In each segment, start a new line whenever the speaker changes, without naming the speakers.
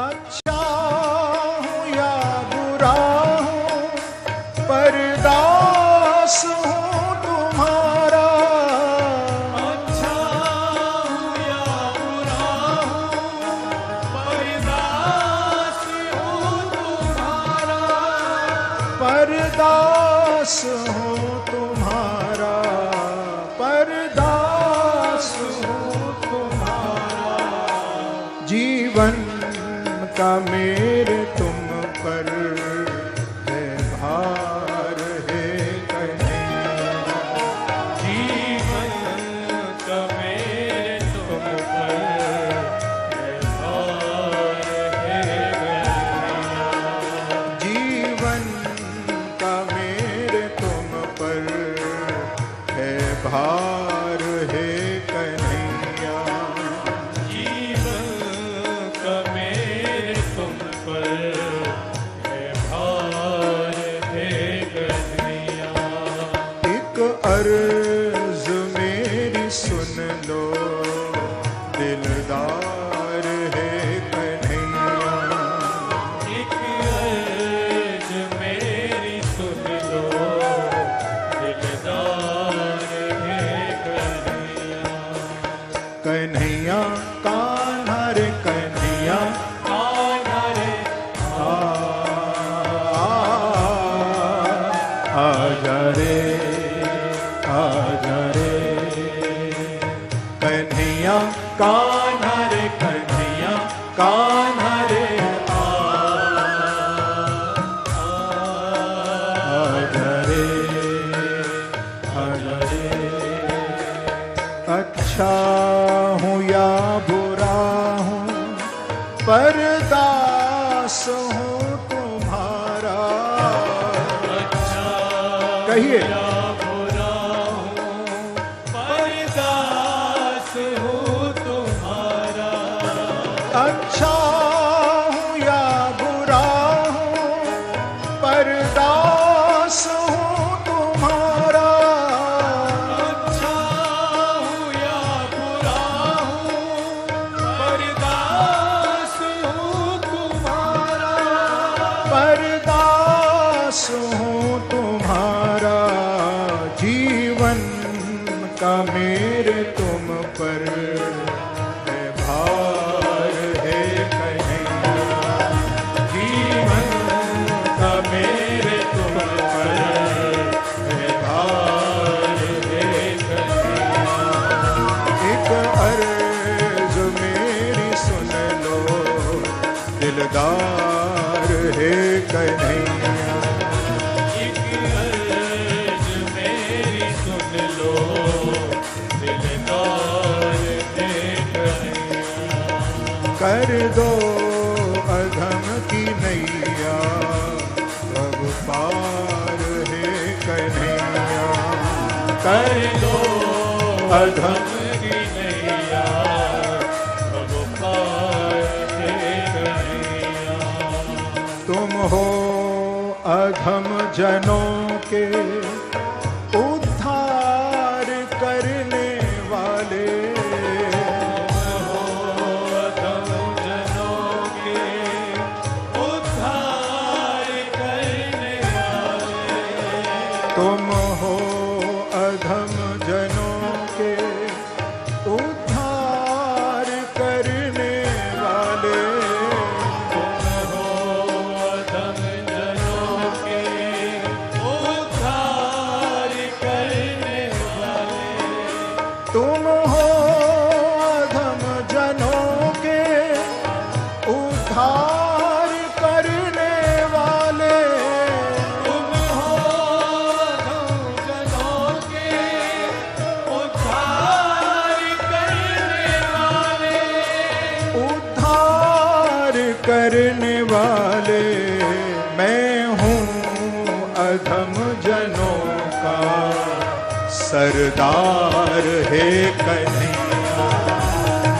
अच्छा हूँ या बुरा हूँ, पर दास हूँ तुम्हारा।
अच्छा हूँ या बुरा हूँ, पर दास हूँ तुम्हारा।
पर दास हूँ तुम्हारा, पर दास हूँ तुम्हारा। जीवन का मेरे तुम पर है भार है कन्हैया।
जीवन का मेरे तुम पर है भार है कन्हैया।
जीवन का मेरे तुम पर है भार है कन्हैया।
जीवन का मेरे तुम पर है भार है कन्हैया।
एक अर्ज मेरी सुन लो, दिलदार है कन्हैया।
एक अर्ज मेरी सुन लो, दिलदार है कन्हैया।
कन्हैया कान्हा रे कन्हैया,
कान्हा रे
आजा रे आजा रे। कन्हैया कान्हा रे कन्हैया, कान्हा रे आजा रे आजा रे। अच्छा हूँ या बुरा हूँ, पर दास हूँ तुम्हारा। कहिए
या बुरा हूँ, पर दास हूँ तुम्हारा।
अच्छा हूँ या बुरा हूँ, पर दास हूँ तुम्हारा।
अच्छा हूँ या बुरा हूँ, पर दास हूँ तुम्हारा।
पर दास हूँ तुम्हारा। जीवन का मेरे तुम पर है भार है कन्हैया। जीवन का मेरे तुम पर है भार है कन्हैया। एक अर्ज मेरी सुन लो, दिलदार है कन्हैया।
एक अर्ज मेरी सुन लो, दिलदार है कन्हैया।
कर दो अधम की नैया, प्रभु पार है कन्हैया। कर दो अधम
की नैया, अब पार है कन्हैया।
तुम हो अधम जनों के उद्धार करने वाले। तुम हो अधम जनों के उद्धार करने वाले।
तुम हो अधम जनों के उद्धार करने वाले।
तुम हो अधम जनों के उद्धार करने वाले।
तुम हो अधम जनों के उद्धार करने वाले।
उद्धार करने वाले। मैं हूँ अधम जनों का सरदार है कन्हैया।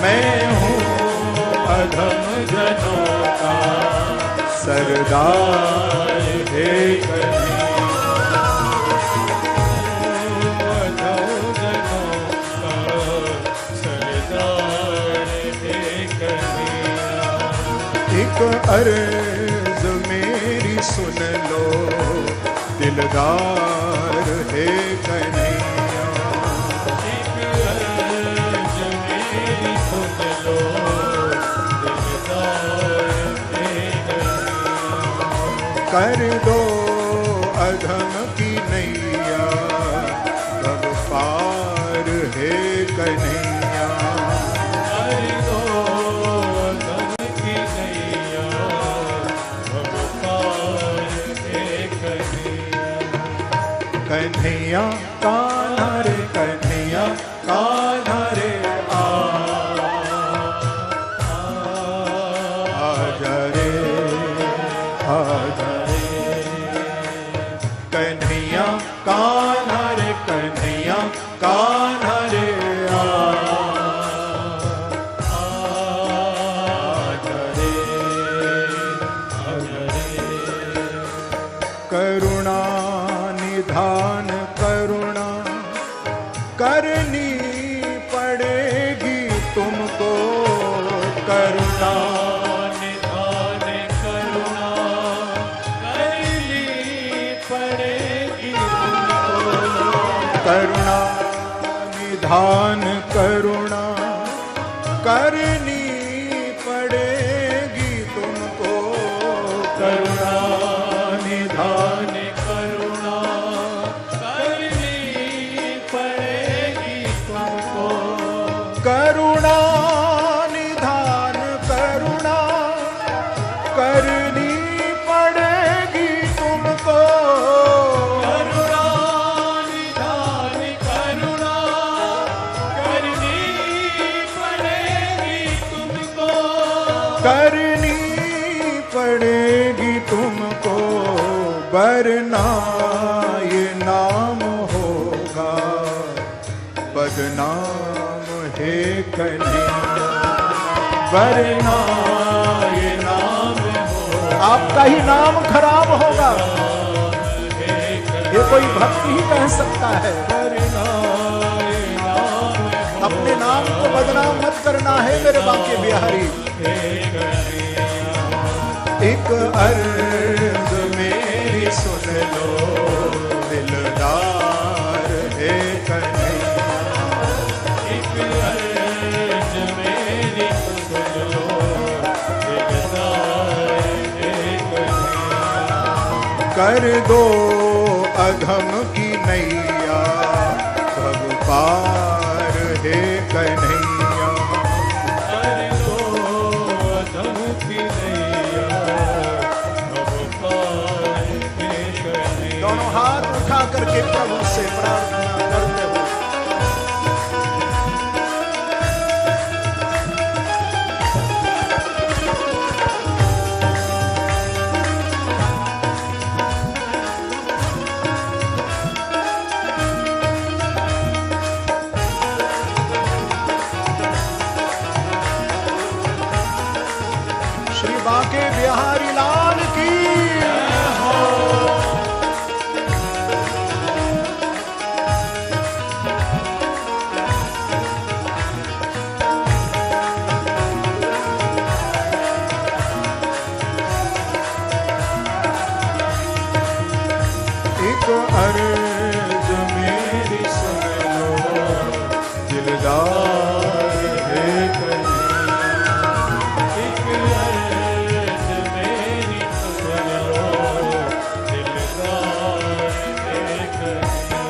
मैं हूँ अधम जनों का सरदार है कन्हैया। एक अर्ज मेरी सुन लो दिलदार है कन्हैया।
एक अर्ज मेरी सुन लो दिलदार है कन्हैया।
कर दो अधम की नैया तब पार है कन्हैया।
कर दो अधम की नैया तब पार है कन्हैया।
कन्हैया कान्हा रे कन्हैया कान्हा रे आजा रे आजा रे। कन्हैया कान्हा रे कन्हैया कान्हा रे आजा रे
आजा रे।
करुणा निधान करुणा करनी पड़ेगी तुमको। करुणा
निधान करुणा करनी पड़ेगी तुमको।
करुणा निधान करुणा करनी पड़ेगी तुमको। करुणा निधान
करुणा करनी पड़ेगी तुमको।
करुणा निधान करुणा करनी पड़ेगी तुमको।
करुणा निधान करुणा करनी पड़ेगी तुमको।
करनी पड़ेगी तुमको वरना ये नाम होगा बदनाम है कन्हैया। वरना ये नाम होगा आपका ही नाम खराब होगा। ये कोई भक्त ही कह सकता है। अपने नाम को बदनाम मत करना है मेरे बांके बिहारी। एक अर्ज मेरी सुन लो दिलदार है कन्हैया।
एक अर्ज मेरी सुन लो दिलदार है कन्हैया।
कर दो अधम की नैया भव पार है कन्हैया।
कर दो अधम की नैया अब पार है कन्हैया।
दोनों हाथ उठा करके प्रभु से प्रार्थना करते हो। श्री बांके बिहारी लाल की एक अर्ज मेरी सुन लो दिलदार है कन्हैया।
एक अर्ज मेरी सुन लो दिलदार है कन्हैया।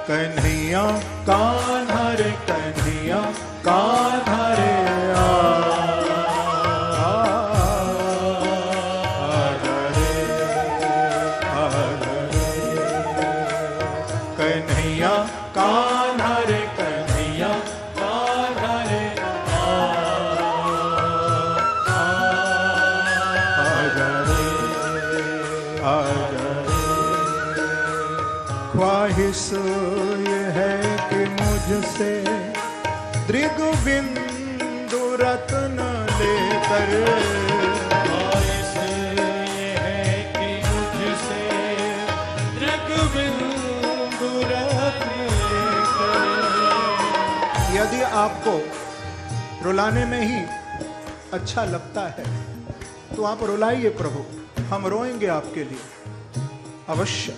कन्हैया कान्हा रे कन्हैया कान्हा रे आजा रे आजा रे। कन्हैया कान्हा रे कन्हैया कान्हा रे आजा रे आजा रे। ख्वाहिश ये है कि मुझसे दृगबिंदु रत्न लेकर।
ख्वाहिश ये है कि मुझसे दृगबिंदु रत्न लेकर।
यदि आपको रुलाने में ही अच्छा लगता है तो आप रुलाइए प्रभु, हम रोएंगे आपके लिए अवश्य,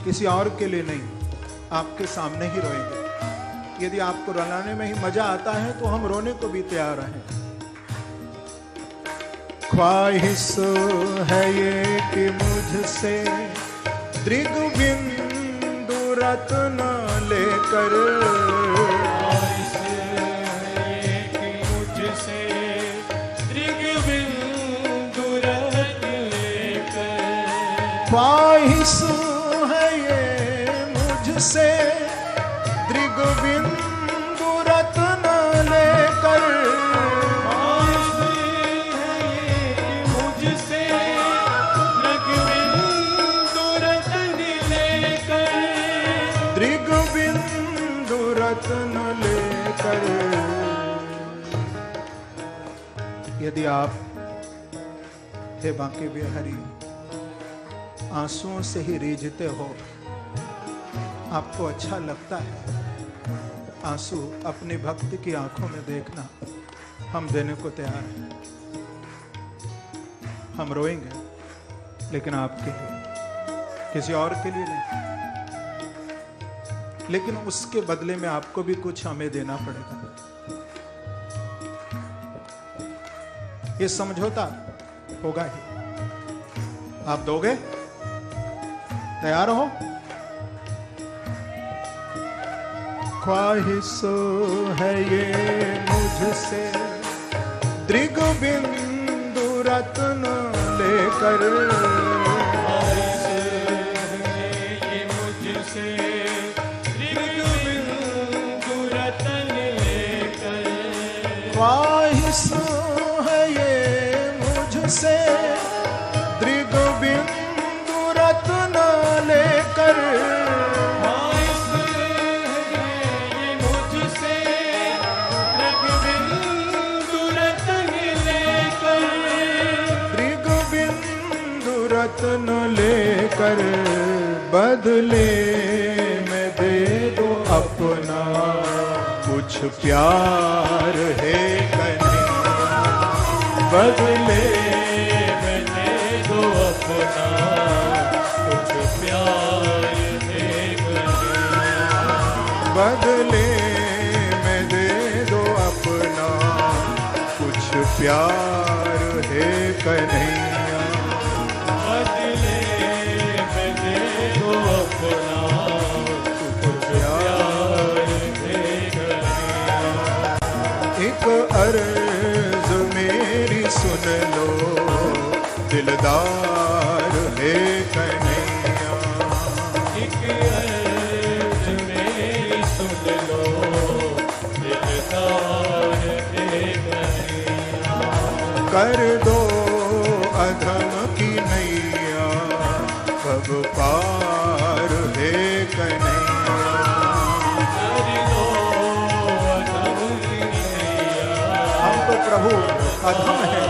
किसी और के लिए नहीं, आपके सामने ही रोएंगे। यदि आपको रुलाने में ही मजा आता है तो हम रोने को भी तैयार हैं। ख्वाहिश है ये कि मुझसे दृगबिंदु रत्न लेकर,
ख्वाहिश है कि मुझसे दृगबिंदु रत्न लेकर,
ख्वाहिश है ये मुझसे दृगबिंदु रत्न लेकर,
ख्वाहिश है ये कि मुझसे दृगबिंदु रत्न लेकर,
दृगबिंदु रत्न लेकर। यदि आप हे बांके बिहारी आंसुओं से ही रीझते हो, आपको अच्छा लगता है आंसू अपनी भक्ति की आंखों में देखना, हम देने को तैयार हैं। हम रोएंगे लेकिन आपके लिए, किसी और के लिए नहीं, लेकिन उसके बदले में आपको भी कुछ हमें देना पड़ेगा। ये समझौता होगा ही। आप दोगे? तैयार हो? ख्वाहिश है ये मुझसे दृगबिंदु रत्न लेकर,
ख्वाहिश है ये मुझसे दृगबिंदु रत्न लेकर,
ख्वाहिश है ये मुझसे दृगबिंदु रत्न लेकर,
ख्वाहिश है ये मुझसे दृगबिंदु रत्न लेकर,
दृगबिंदु रत्न लेकर, बदले में दे दो अपना कुछ प्यार है कन्हैया, बदले
में दे दो अपना कुछ प्यार है कन्हैया,
बदले में दे दो अपना कुछ प्यार है कन्हैया,
बदले में दे दो अपना कुछ प्यार है कन्हैया,
एक अर्ज मेरी सुन लो दिलदार है कन्हैया,
एक अर्ज मेरी सुन लो दिलदार है कन्हैया,
कर दो अधम की नैया कब पार है कन्हैया,
कर दो अधम की नैया
हम तो प्रभु अधम है।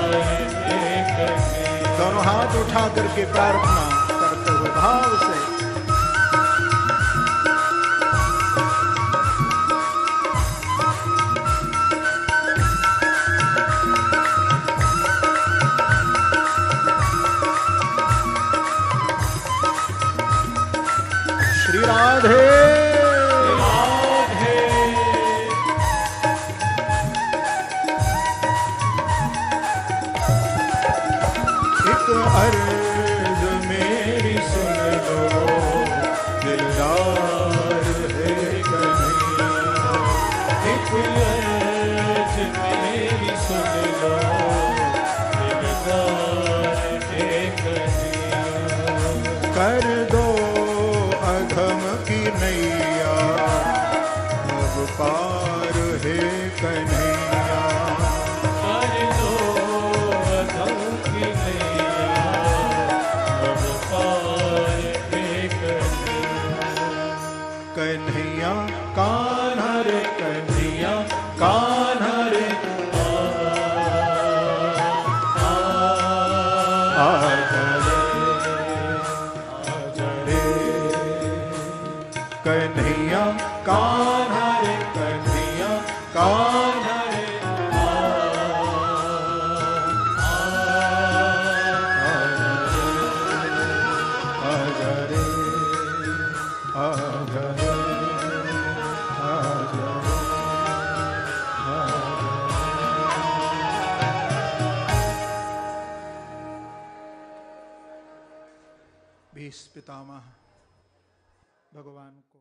दोनों हाथ उठा करके प्रार्थना करते हुए भाव से, श्री राधे
राधे
एक अर्ज मेरी सुन लो दिलदार है कन्हैया,
एक अर्ज मेरी सुन लो दिलदार है कन्हैया,
कर दो अधम की नैया अब पार है कन्हैया,
कर दो अधम की नैया
भीष्म पितामह भगवान को